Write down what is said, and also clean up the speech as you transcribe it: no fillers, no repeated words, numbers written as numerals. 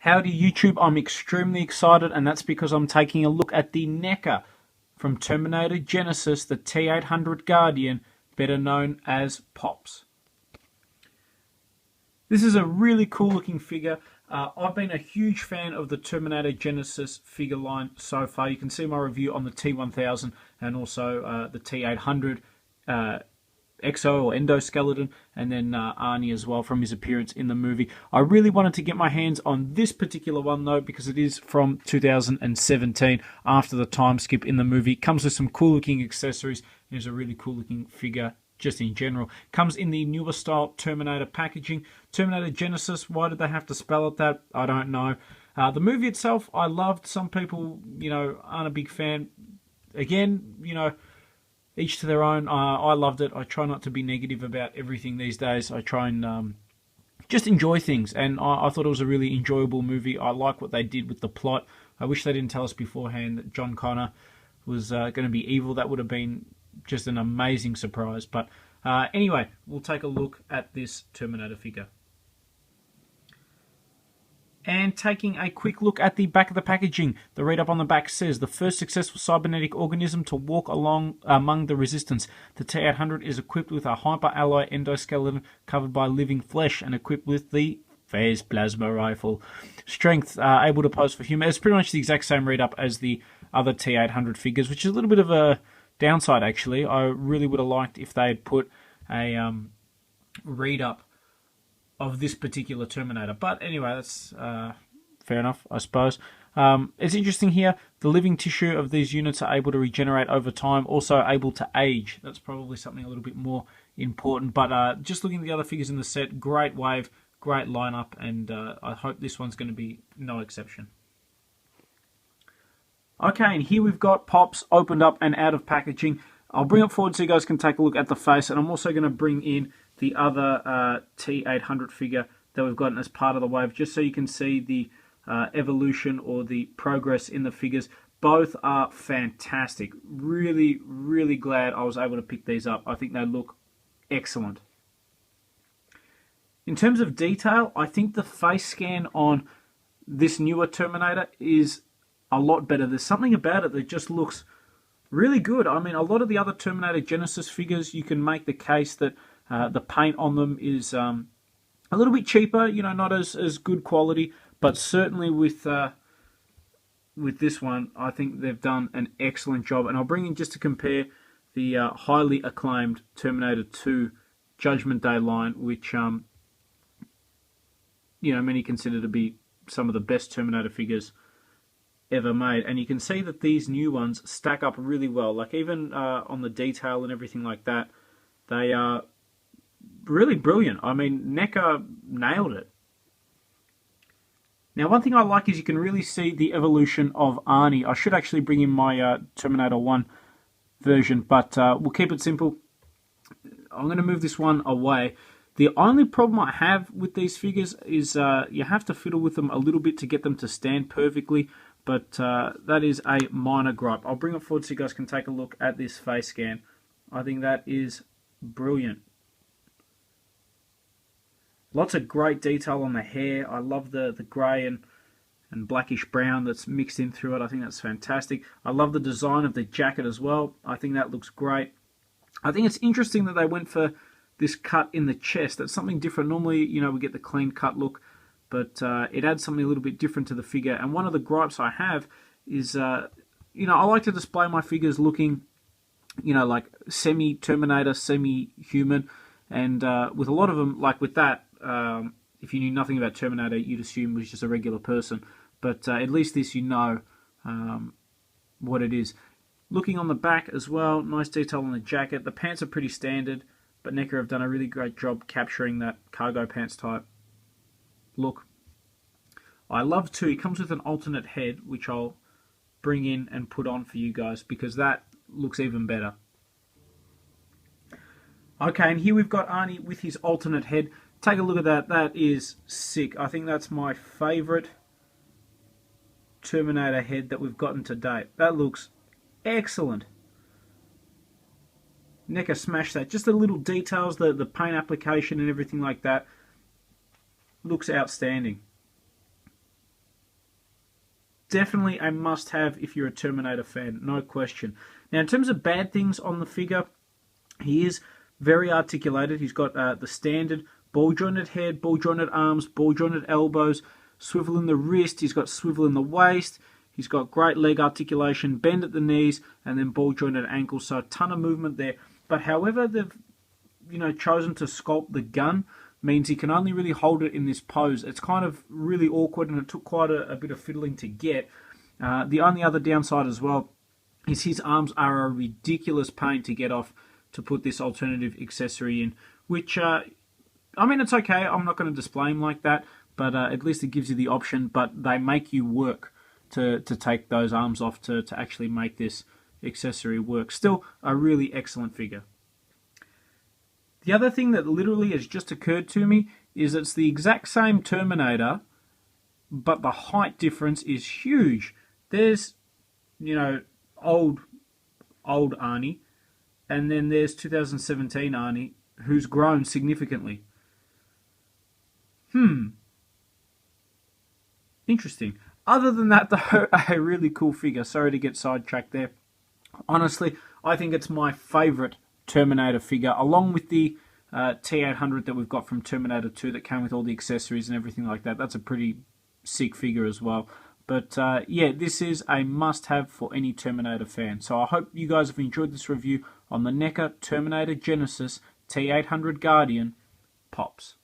Howdy YouTube, I'm extremely excited, and that's because I'm taking a look at the Neca from Terminator Genisys, the T-800 Guardian, better known as Pops. This is a really cool looking figure. I've been a huge fan of the Terminator Genisys figure line so far. You can see my review on the T-1000 and also the T-800 exo or endoskeleton, and then Arnie as well from his appearance in the movie. I really wanted to get my hands on this particular one though, because it is from 2017 after the time skip in the movie. It comes with some cool looking accessories and is a really cool looking figure just in general. Comes in the newer style Terminator packaging. Terminator Genisys, why did they have to spell it that? I don't know. The movie itself, I loved. Some people, aren't a big fan. Again, each to their own. I loved it. I try not to be negative about everything these days. I try and just enjoy things. And I thought it was a really enjoyable movie. I like what they did with the plot. I wish they didn't tell us beforehand that John Connor was going to be evil. That would have been just an amazing surprise. But anyway, we'll take a look at this Terminator figure. And taking a quick look at the back of the packaging, the read-up on the back says, the first successful cybernetic organism to walk among the resistance. The T-800 is equipped with a hyper-alloy endoskeleton covered by living flesh and equipped with the phase plasma rifle. Strength, able to pose for human. It's pretty much the exact same read-up as the other T-800 figures, which is a little bit of a downside, actually. I really would have liked if they had put a read-up of this particular Terminator. But anyway, that's fair enough, I suppose. It's interesting here, the living tissue of these units are able to regenerate over time, also able to age. That's probably something a little bit more important. But just looking at the other figures in the set, great wave, great lineup, and I hope this one's going to be no exception. Okay, and here we've got Pops opened up and out of packaging. I'll bring it forward so you guys can take a look at the face, and I'm also going to bring in the other T-800 figure that we've gotten as part of the wave, just so you can see the evolution or the progress in the figures. Both are fantastic. Really, really glad I was able to pick these up. I think they look excellent. In terms of detail, I think the face scan on this newer Terminator is a lot better. There's something about it that just looks really good. I mean, a lot of the other Terminator Genisys figures, you can make the case that the paint on them is a little bit cheaper, not as good quality, but certainly with this one, I think they've done an excellent job. And I'll bring in, just to compare, the highly acclaimed Terminator 2 Judgment Day line, which many consider to be some of the best Terminator figures ever made. And you can see that these new ones stack up really well. Like, even on the detail and everything like that, they are really brilliant. I mean, Neca nailed it. Now, one thing I like is you can really see the evolution of Arnie. I should actually bring in my Terminator 1 version, but we'll keep it simple. I'm going to move this one away. The only problem I have with these figures is you have to fiddle with them a little bit to get them to stand perfectly, but that is a minor gripe. I'll bring it forward so you guys can take a look at this face scan. I think that is brilliant. Lots of great detail on the hair. I love the grey and blackish brown that's mixed in through it. I think that's fantastic. I love the design of the jacket as well. I think that looks great. I think it's interesting that they went for this cut in the chest. That's something different. Normally, we get the clean cut look, but it adds something a little bit different to the figure. And one of the gripes I have is, I like to display my figures looking, like semi-Terminator, semi-human. And with a lot of them, like with that, if you knew nothing about Terminator, you'd assume it was just a regular person. But at least this, what it is. Looking on the back as well, nice detail on the jacket. The pants are pretty standard, but Neca have done a really great job capturing that cargo pants type look. I love too, he comes with an alternate head, which I'll bring in and put on for you guys, because that looks even better. Okay, and here we've got Arnie with his alternate head. Take a look at that. That is sick. I think that's my favourite Terminator head that we've gotten to date. That looks excellent. Neca smashed that. Just the little details, the paint application and everything like that looks outstanding. definitely a must-have if you're a Terminator fan, no question. Now, in terms of bad things on the figure, he is very articulated. He's got the standard ball-jointed head, ball-jointed arms, ball-jointed elbows, swivel in the wrist. He's got swivel in the waist. He's got great leg articulation, bend at the knees, and then ball-jointed ankles. So a ton of movement there. But however they've chosen to sculpt the gun means he can only really hold it in this pose. It's kind of really awkward, and it took quite a bit of fiddling to get. The only other downside as well is his arms are a ridiculous pain to get off to put this alternative accessory in, which, it's okay. I'm not going to display him like that, but at least it gives you the option, but they make you work to take those arms off to actually make this accessory work. Still, a really excellent figure. The other thing that literally has just occurred to me is it's the exact same Terminator, but the height difference is huge. There's, old Arnie, and then there's 2017 Arnie, who's grown significantly. Interesting. Other than that, though, a really cool figure. Sorry to get sidetracked there. Honestly, I think it's my favourite Terminator figure, along with the T-800 that we've got from Terminator 2 that came with all the accessories and everything like that. That's a pretty sick figure as well. But yeah, this is a must-have for any Terminator fan. So I hope you guys have enjoyed this review on the Neca Terminator Genisys T-800 Guardian Pops.